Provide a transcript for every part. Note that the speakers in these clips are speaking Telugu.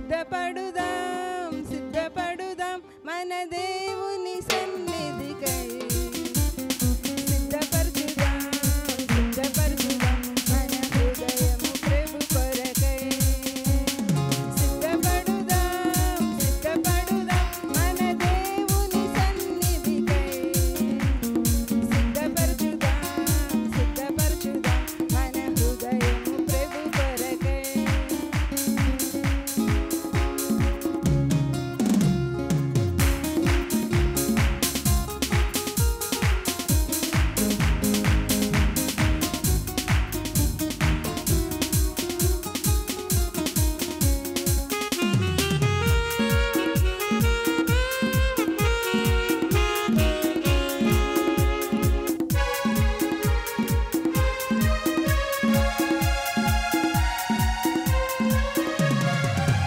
సిద్ధపడుదాం సిద్ధపడుదాం మన దేవుని సన్నిధికై సిద్ధపరచుదాం సిద్ధపరచుదాం మన హృదయము ప్రభు కొరకై సిద్ధపడుదాం సిద్ధపడుదాం మన దేవుని సన్నిధికై సిద్ధపరచుదాం సిద్ధపరచుదాం మన హృదయము ప్రభు కొరకై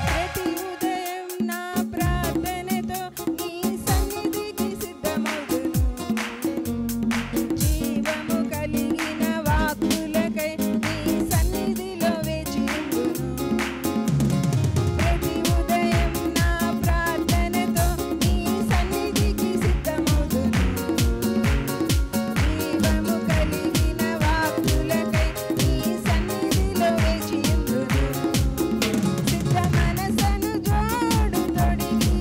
ప్రతి ఉదయం నా ప్రార్థనతో నీ సన్నిధికి సిద్ధమవుదును జీవము కలిగిన వాక్కులకై నీ సన్నిధిలో వేచియుందును ప్రతి ఉదయం నా ప్రార్థనతో నీ సన్నిధికి సిద్ధమవుదును జీవము కలిగిన వాక్కులకై నీ సన్నిధిలో వేచియుందును సిద్ధ మనసను జోడు తొడిగి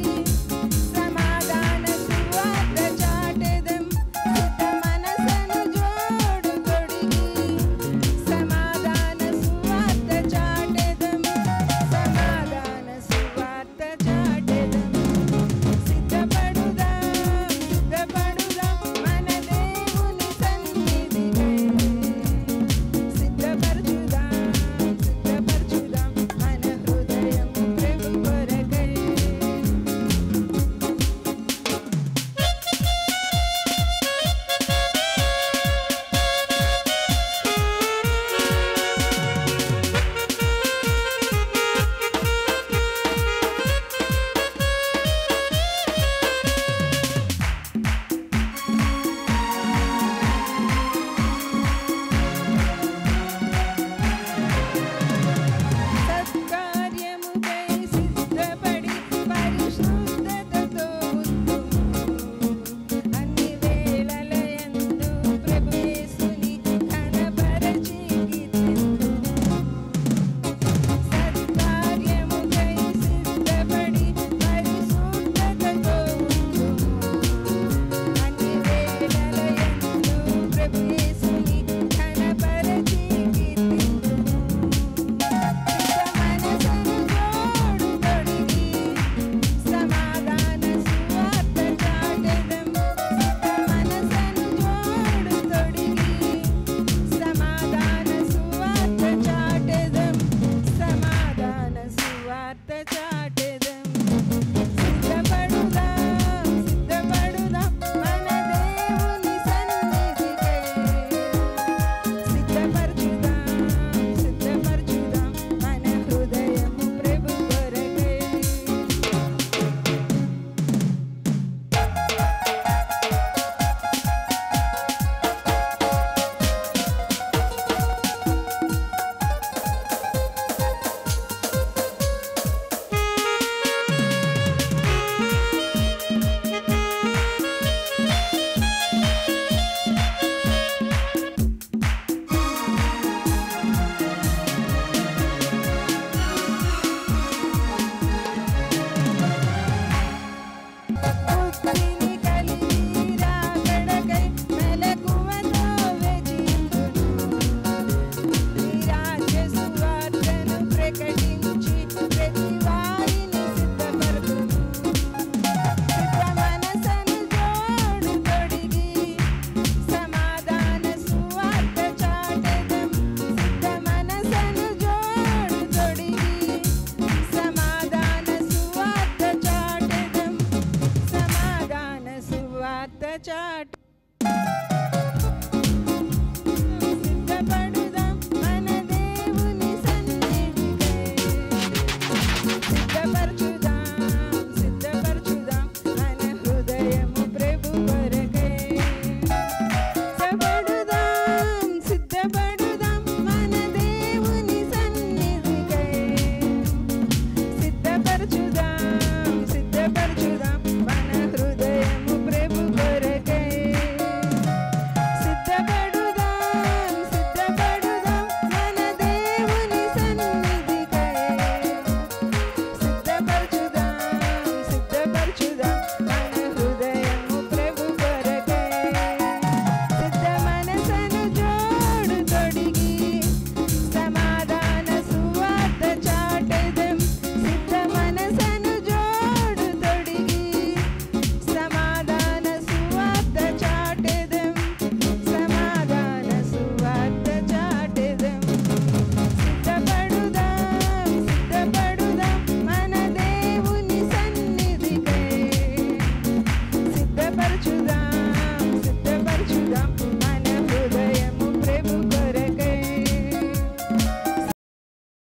సమాధాన సువార్త చాటెదం సిద్ధ మనసను జోడు తొడిగి సమాధాన సువార్త చాటెదం సమాధాన సువార్త చాటెదం సిద్ధపడుదాం సిద్ధపడుదాం మన దేవుని సన్నిధికై సిద్ధపరచుదాం సిద్ధపరచుదాం మన హృదయము ప్రభు కొరకై సత్కార్యముకై సిద్ధపడి పరిశుద్ధతతో ఉందుము అన్ని వేళలయందు ప్రభు యేసుని ఘనపరచి కీర్తింతుము సత్కార్యముకై సిద్ధపడి పరిశుద్ధతతో ఉందుము అన్ని వేళలయందు ప్రభు యేసుని ఘనపరచి కీర్తింతుము మనసను జోడు తొడిగి సమాధాన సువార్త చాటెదం మనసను జోడు తొడిగి సమాధాన సువార్త చాటెదం సమాధాన సువార్త